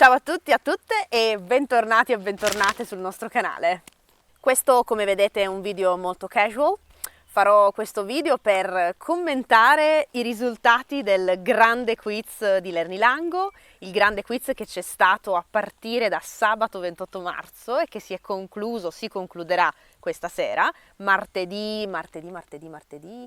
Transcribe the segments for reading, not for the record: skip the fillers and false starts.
Ciao a tutti e a tutte e bentornati e bentornate sul nostro canale. Questo, come vedete, è un video molto casual. Farò questo video per commentare i risultati del grande quiz di Lernilango, il grande quiz che c'è stato a partire da sabato 28 marzo e che si concluderà questa sera, martedì,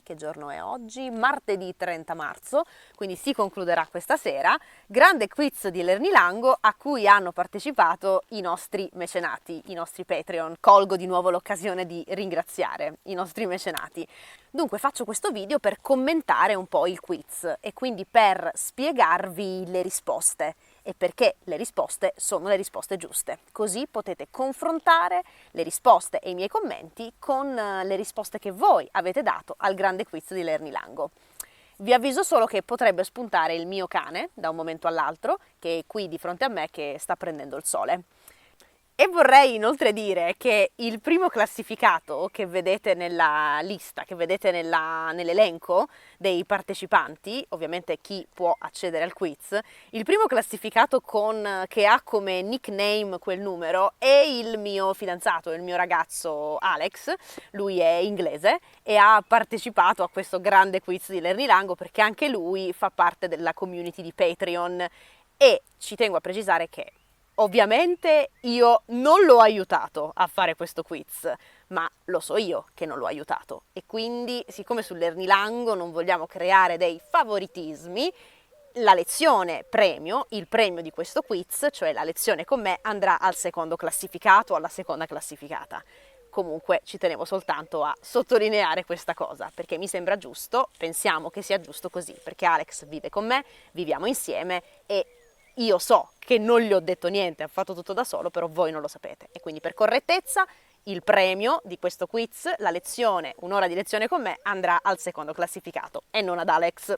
che giorno è oggi? Martedì 30 marzo, quindi si concluderà questa sera. Grande quiz di Lernilango a cui hanno partecipato i nostri mecenati, i nostri Patreon. Colgo di nuovo l'occasione di ringraziare i nostri mecenati. Dunque faccio questo video per commentare un po' il quiz e quindi per spiegarvi le risposte e perché le risposte sono le risposte giuste. Così potete confrontare le risposte e i miei commenti con le risposte che voi avete dato al grande quiz di Lernilango. Vi avviso solo che potrebbe spuntare il mio cane da un momento all'altro, che è qui di fronte a me che sta prendendo il sole. E vorrei inoltre dire che il primo classificato che vedete nella lista, che vedete nell'elenco dei partecipanti, ovviamente chi può accedere al quiz, il primo classificato che ha come nickname quel numero è il mio fidanzato, il mio ragazzo Alex. Lui è inglese e ha partecipato a questo grande quiz di Lernilango perché anche lui fa parte della community di Patreon e ci tengo a precisare che ovviamente io non l'ho aiutato a fare questo quiz, ma lo so io che non l'ho aiutato e quindi, siccome su Lernilango non vogliamo creare dei favoritismi, la lezione premio, il premio di questo quiz, cioè la lezione con me, andrà al secondo classificato, alla seconda classificata. Comunque ci tenevo soltanto a sottolineare questa cosa, perché mi sembra giusto, pensiamo che sia giusto così, perché Alex vive con me, viviamo insieme e io so che non gli ho detto niente, ha fatto tutto da solo, però voi non lo sapete. E quindi per correttezza il premio di questo quiz, la lezione, un'ora di lezione con me, andrà al secondo classificato e non ad Alex.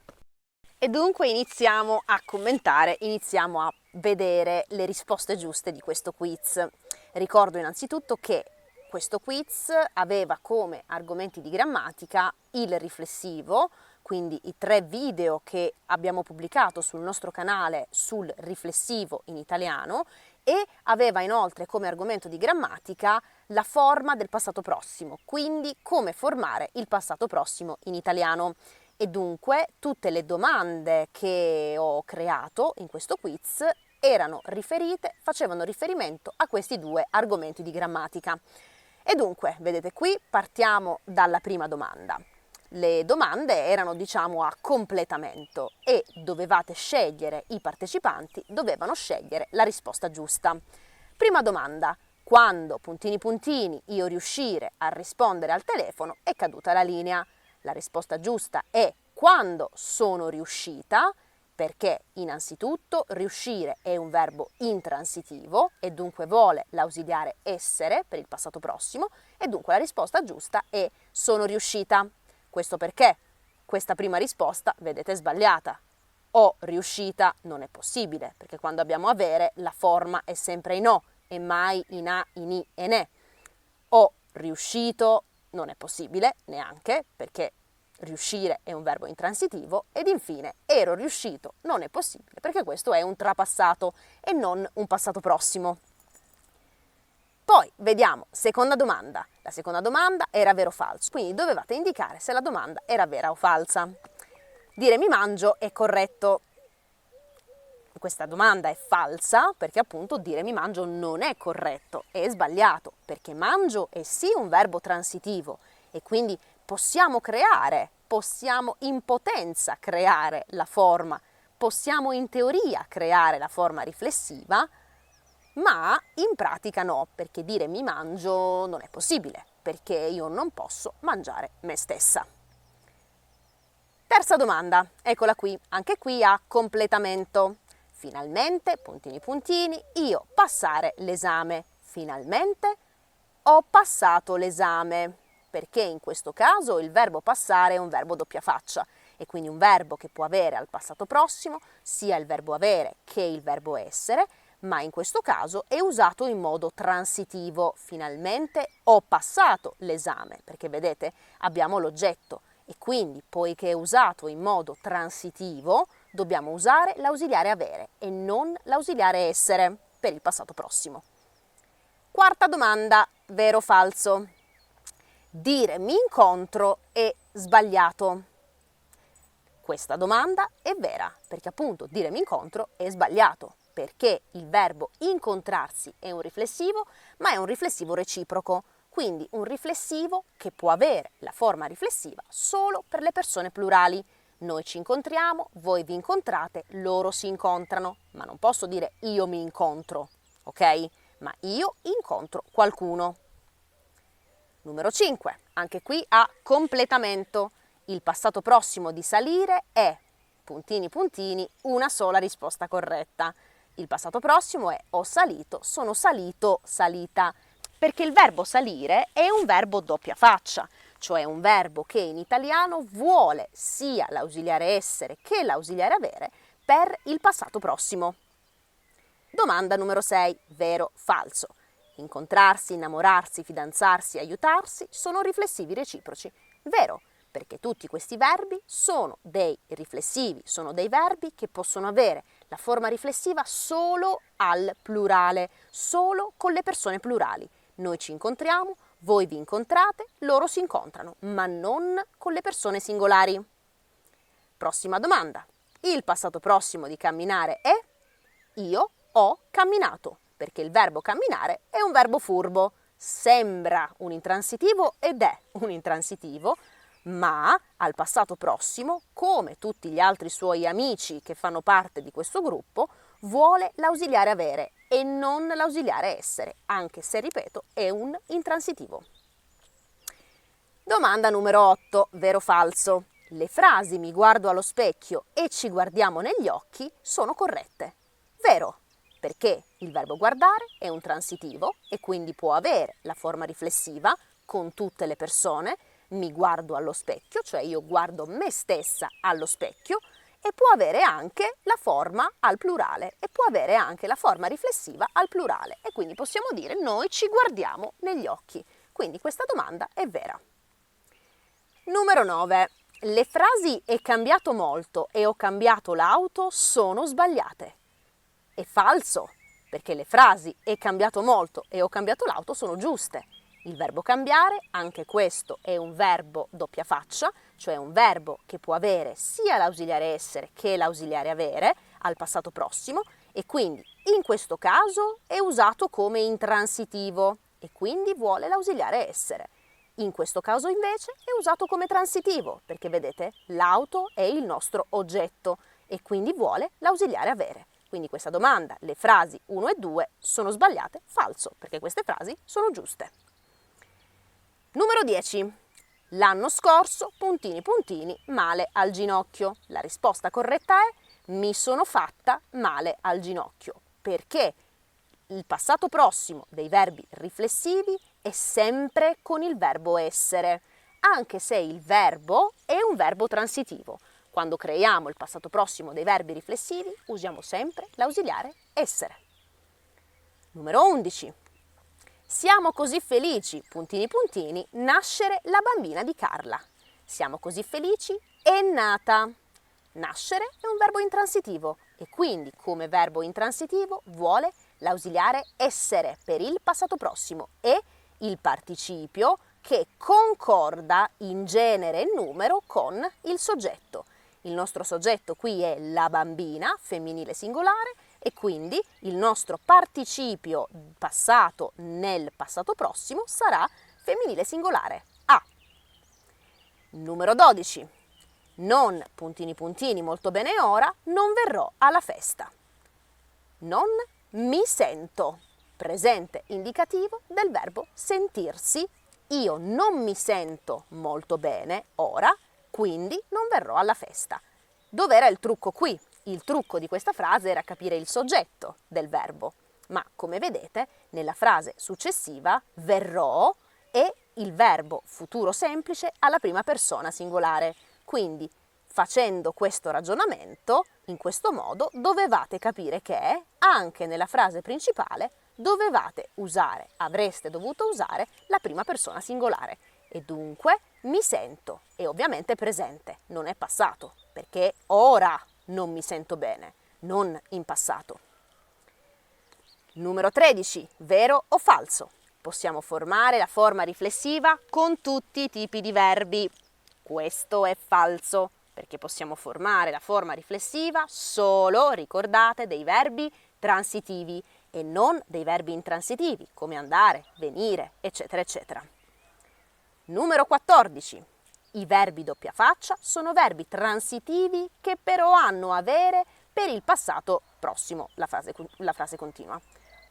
E dunque iniziamo a commentare, iniziamo a vedere le risposte giuste di questo quiz. Ricordo innanzitutto che questo quiz aveva come argomenti di grammatica il riflessivo, quindi i 3 video che abbiamo pubblicato sul nostro canale sul riflessivo in italiano, e aveva inoltre come argomento di grammatica la forma del passato prossimo, quindi come formare il passato prossimo in italiano. E dunque tutte le domande che ho creato in questo quiz facevano riferimento a questi 2 argomenti di grammatica. E dunque, vedete qui, partiamo dalla prima domanda. Le domande erano, diciamo, a completamento e i partecipanti dovevano scegliere la risposta giusta. Prima domanda: quando, puntini puntini, io riuscire a rispondere al telefono è caduta la linea? La risposta giusta è quando sono riuscita, perché innanzitutto riuscire è un verbo intransitivo e dunque vuole l'ausiliare essere per il passato prossimo e dunque la risposta giusta è sono riuscita. Questo perché questa prima risposta, vedete, è sbagliata. O riuscita non è possibile, perché quando abbiamo avere la forma è sempre in o e mai in a, in i e ne. O riuscito non è possibile neanche, perché riuscire è un verbo intransitivo. Ed infine ero riuscito non è possibile, perché questo è un trapassato e non un passato prossimo. Poi vediamo, seconda domanda. La seconda domanda era vero o falso, quindi dovevate indicare se la domanda era vera o falsa. Dire mi mangio è corretto. Questa domanda è falsa perché appunto dire mi mangio non è corretto, è sbagliato, perché mangio è sì un verbo transitivo e quindi possiamo in potenza creare la forma, possiamo in teoria creare la forma riflessiva, ma in pratica no, perché dire mi mangio non è possibile, perché io non posso mangiare me stessa. Terza domanda, eccola qui, anche qui a completamento. Finalmente, puntini puntini, io passare l'esame. Finalmente ho passato l'esame, perché in questo caso il verbo passare è un verbo doppia faccia e quindi un verbo che può avere al passato prossimo sia il verbo avere che il verbo essere, ma in questo caso è usato in modo transitivo. Finalmente ho passato l'esame, perché vedete abbiamo l'oggetto e quindi poiché è usato in modo transitivo dobbiamo usare l'ausiliare avere e non l'ausiliare essere per il passato prossimo. Quarta domanda, vero o falso? Dire mi incontro è sbagliato. Questa domanda è vera, perché appunto dire mi incontro è sbagliato, perché il verbo incontrarsi è un riflessivo, ma è un riflessivo reciproco, quindi un riflessivo che può avere la forma riflessiva solo per le persone plurali. Noi ci incontriamo, voi vi incontrate, loro si incontrano, ma non posso dire io mi incontro, ok? Ma io incontro qualcuno. Numero 5, anche qui a completamento. Il passato prossimo di salire è, puntini puntini, una sola risposta corretta. Il passato prossimo è ho salito, sono salito, salita, perché il verbo salire è un verbo doppia faccia, cioè un verbo che in italiano vuole sia l'ausiliare essere che l'ausiliare avere per il passato prossimo. Domanda numero 6, vero, falso. Incontrarsi, innamorarsi, fidanzarsi, aiutarsi sono riflessivi reciproci. Vero, perché tutti questi verbi sono dei riflessivi, sono dei verbi che possono avere la forma riflessiva solo al plurale, solo con le persone plurali. Noi ci incontriamo, voi vi incontrate, loro si incontrano, ma non con le persone singolari. Prossima domanda. Il passato prossimo di camminare è io ho camminato, perché il verbo camminare è un verbo furbo, sembra un intransitivo ed è un intransitivo, ma al passato prossimo, come tutti gli altri suoi amici che fanno parte di questo gruppo, vuole l'ausiliare avere e non l'ausiliare essere, anche se, ripeto, è un intransitivo. Domanda numero 8, vero o falso? Le frasi mi guardo allo specchio e ci guardiamo negli occhi sono corrette. Vero, perché il verbo guardare è un transitivo e quindi può avere la forma riflessiva con tutte le persone, mi guardo allo specchio, cioè io guardo me stessa allo specchio, e può avere anche la forma al plurale e può avere anche la forma riflessiva al plurale e quindi possiamo dire noi ci guardiamo negli occhi. Quindi questa domanda è vera. Numero 9. Le frasi è cambiato molto e ho cambiato l'auto sono sbagliate. È falso, perché le frasi è cambiato molto e ho cambiato l'auto sono giuste. Il verbo cambiare, anche questo è un verbo doppia faccia, cioè un verbo che può avere sia l'ausiliare essere che l'ausiliare avere al passato prossimo e quindi in questo caso è usato come intransitivo e quindi vuole l'ausiliare essere. In questo caso invece è usato come transitivo perché vedete l'auto è il nostro oggetto e quindi vuole l'ausiliare avere. Quindi questa domanda, le frasi 1 e 2 sono sbagliate, falso, perché queste frasi sono giuste. Numero 10. L'anno scorso, puntini puntini, male al ginocchio. La risposta corretta è mi sono fatta male al ginocchio, perché il passato prossimo dei verbi riflessivi è sempre con il verbo essere, anche se il verbo è un verbo transitivo. Quando creiamo il passato prossimo dei verbi riflessivi usiamo sempre l'ausiliare essere. Numero 11. Siamo così felici, puntini puntini, nascere la bambina di Carla. Siamo così felici, è nata. Nascere è un verbo intransitivo e quindi come verbo intransitivo vuole l'ausiliare essere per il passato prossimo e il participio che concorda in genere e numero con il soggetto. Il nostro soggetto qui è la bambina, femminile singolare, e quindi il nostro participio passato nel passato prossimo sarà femminile singolare, a. Numero 12. Non, puntini puntini, molto bene ora, non verrò alla festa. Non mi sento, presente indicativo del verbo sentirsi. Io non mi sento molto bene ora, quindi non verrò alla festa. Dov'era il trucco qui? Il trucco di questa frase era capire il soggetto del verbo, ma come vedete nella frase successiva verrò è il verbo futuro semplice alla prima persona singolare. Quindi facendo questo ragionamento, in questo modo dovevate capire che anche nella frase principale avreste dovuto usare la prima persona singolare e dunque mi sento è ovviamente presente, non è passato, perché ora non mi sento bene, non in passato. Numero 13, vero o falso? Possiamo formare la forma riflessiva con tutti i tipi di verbi. Questo è falso, perché possiamo formare la forma riflessiva solo, ricordate, dei verbi transitivi e non dei verbi intransitivi, come andare, venire, eccetera, eccetera. Numero 14. I verbi doppia faccia sono verbi transitivi che però hanno avere per il passato prossimo, la frase continua.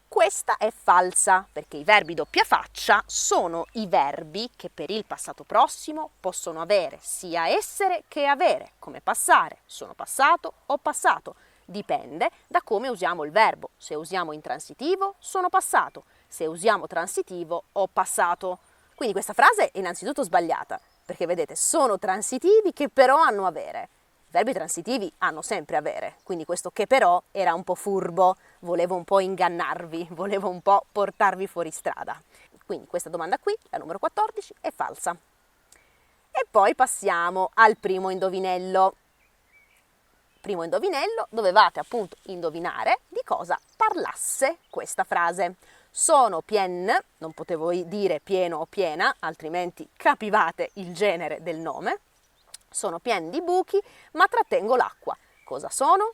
Questa è falsa, perché i verbi doppia faccia sono i verbi che per il passato prossimo possono avere sia essere che avere, come passare, sono passato o passato. Dipende da come usiamo il verbo. Se usiamo intransitivo, sono passato. Se usiamo transitivo, ho passato. Quindi questa frase è innanzitutto sbagliata, perché vedete, sono transitivi che però hanno avere. I verbi transitivi hanno sempre avere, quindi questo che però era un po' furbo, volevo un po' ingannarvi, volevo un po' portarvi fuori strada. Quindi questa domanda qui, la numero 14, è falsa. E poi passiamo al primo indovinello. Primo indovinello, dovevate appunto indovinare di cosa parlasse questa frase. Sono pien, non potevo dire pieno o piena, altrimenti capivate il genere del nome. Sono pieni di buchi, ma trattengo l'acqua. Cosa sono?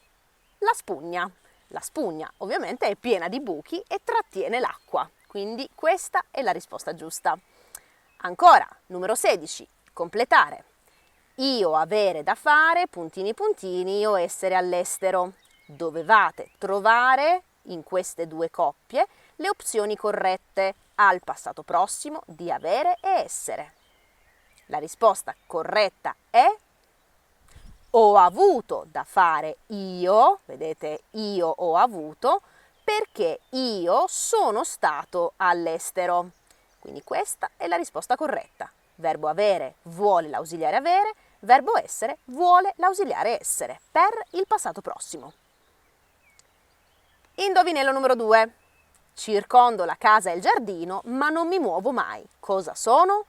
La spugna. La spugna ovviamente è piena di buchi e trattiene l'acqua, quindi questa è la risposta giusta. Ancora, numero 16, completare. Io avere da fare, puntini puntini, o essere all'estero. Dovevate trovare in queste due coppie le opzioni corrette al passato prossimo di avere e essere. La risposta corretta è: ho avuto da fare io, vedete, io ho avuto, perché io sono stato all'estero. Quindi questa è la risposta corretta. Verbo avere vuole l'ausiliare avere, verbo essere vuole l'ausiliare essere per il passato prossimo. Indovinello numero 2. Circondo la casa e il giardino, ma non mi muovo mai. Cosa sono?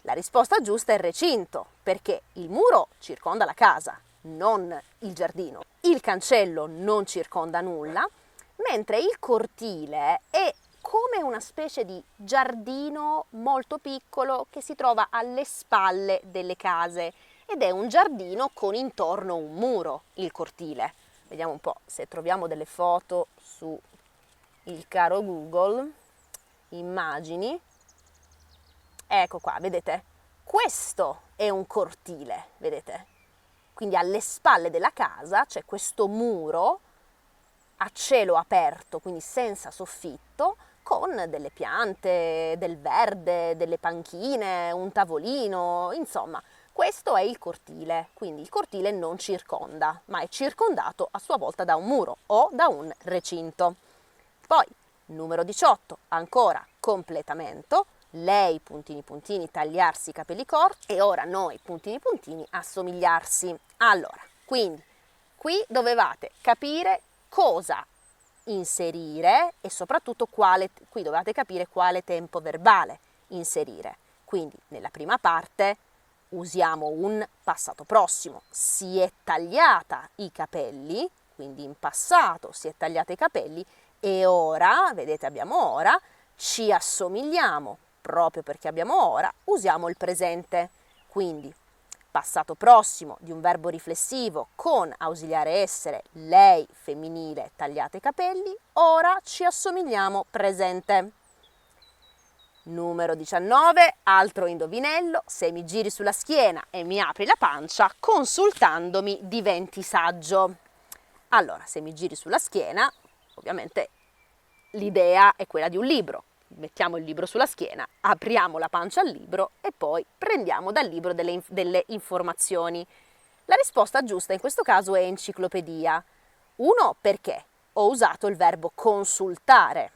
La risposta giusta è il recinto, perché il muro circonda la casa, non il giardino. Il cancello non circonda nulla, mentre il cortile è come una specie di giardino molto piccolo che si trova alle spalle delle case ed è un giardino con intorno un muro, il cortile. Vediamo un po' se troviamo delle foto su il caro Google, immagini. Ecco qua, vedete? Questo è un cortile, vedete? Quindi alle spalle della casa c'è questo muro a cielo aperto, quindi senza soffitto, con delle piante, del verde, delle panchine, un tavolino, insomma, questo è il cortile. Quindi il cortile non circonda, ma è circondato a sua volta da un muro o da un recinto. Poi, numero 18, ancora completamento. Lei, puntini puntini, tagliarsi i capelli corti e ora noi, puntini puntini, assomigliarsi. Allora, quindi, qui dovevate capire cosa inserire e soprattutto qui dovevate capire quale tempo verbale inserire. Quindi, nella prima parte usiamo un passato prossimo. Si è tagliata i capelli, quindi in passato si è tagliata i capelli e ora, vedete abbiamo ora, ci assomigliamo. Proprio perché abbiamo ora, usiamo il presente. Quindi, passato prossimo di un verbo riflessivo con ausiliare essere, lei femminile, tagliate i capelli, ora ci assomigliamo, presente. Numero 19, altro indovinello, se mi giri sulla schiena e mi apri la pancia, consultandomi diventi saggio. Allora, se mi giri sulla schiena, ovviamente l'idea è quella di un libro. Mettiamo il libro sulla schiena, apriamo la pancia al libro e poi prendiamo dal libro delle informazioni. La risposta giusta in questo caso è enciclopedia. 1, perché ho usato il verbo consultare.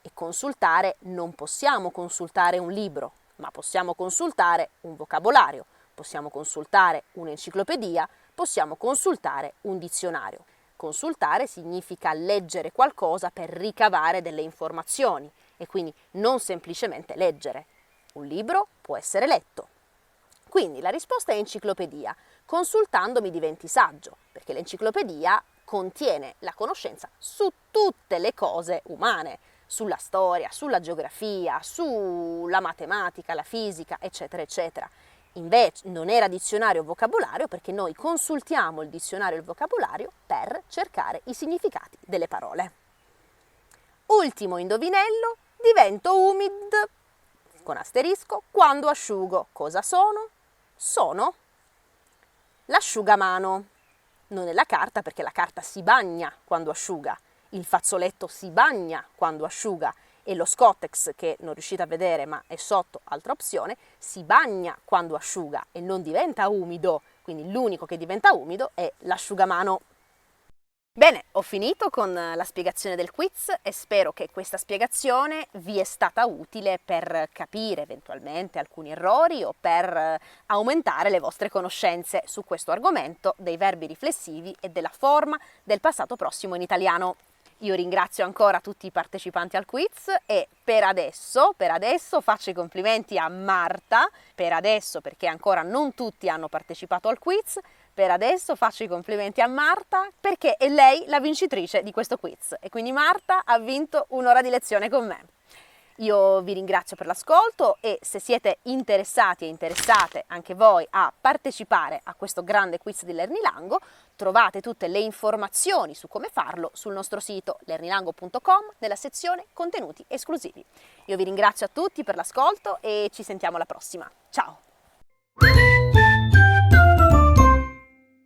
E consultare non possiamo consultare un libro, ma possiamo consultare un vocabolario, possiamo consultare un'enciclopedia, possiamo consultare un dizionario. Consultare significa leggere qualcosa per ricavare delle informazioni. E quindi non semplicemente leggere. Un libro può essere letto. Quindi la risposta è enciclopedia. Consultandomi diventi saggio, perché l'enciclopedia contiene la conoscenza su tutte le cose umane, sulla storia, sulla geografia, sulla matematica, la fisica, eccetera, eccetera. Invece non era dizionario o vocabolario perché noi consultiamo il dizionario e il vocabolario per cercare i significati delle parole. Ultimo indovinello, divento umid, con asterisco, quando asciugo. Cosa sono? Sono l'asciugamano. Non è la carta perché la carta si bagna quando asciuga, il fazzoletto si bagna quando asciuga e lo Scottex, che non riuscite a vedere ma è sotto, altra opzione, si bagna quando asciuga e non diventa umido, quindi l'unico che diventa umido è l'asciugamano. Bene, ho finito con la spiegazione del quiz e spero che questa spiegazione vi è stata utile per capire eventualmente alcuni errori o per aumentare le vostre conoscenze su questo argomento dei verbi riflessivi e della forma del passato prossimo in italiano. Io ringrazio ancora tutti i partecipanti al quiz e per adesso faccio i complimenti a Marta, per adesso perché ancora non tutti hanno partecipato al quiz, per adesso faccio i complimenti a Marta perché è lei la vincitrice di questo quiz e quindi Marta ha vinto un'ora di lezione con me. Io vi ringrazio per l'ascolto e se siete interessati e interessate anche voi a partecipare a questo grande quiz di Lernilango, trovate tutte le informazioni su come farlo sul nostro sito lernilango.com nella sezione contenuti esclusivi. Io vi ringrazio a tutti per l'ascolto e ci sentiamo alla prossima. Ciao!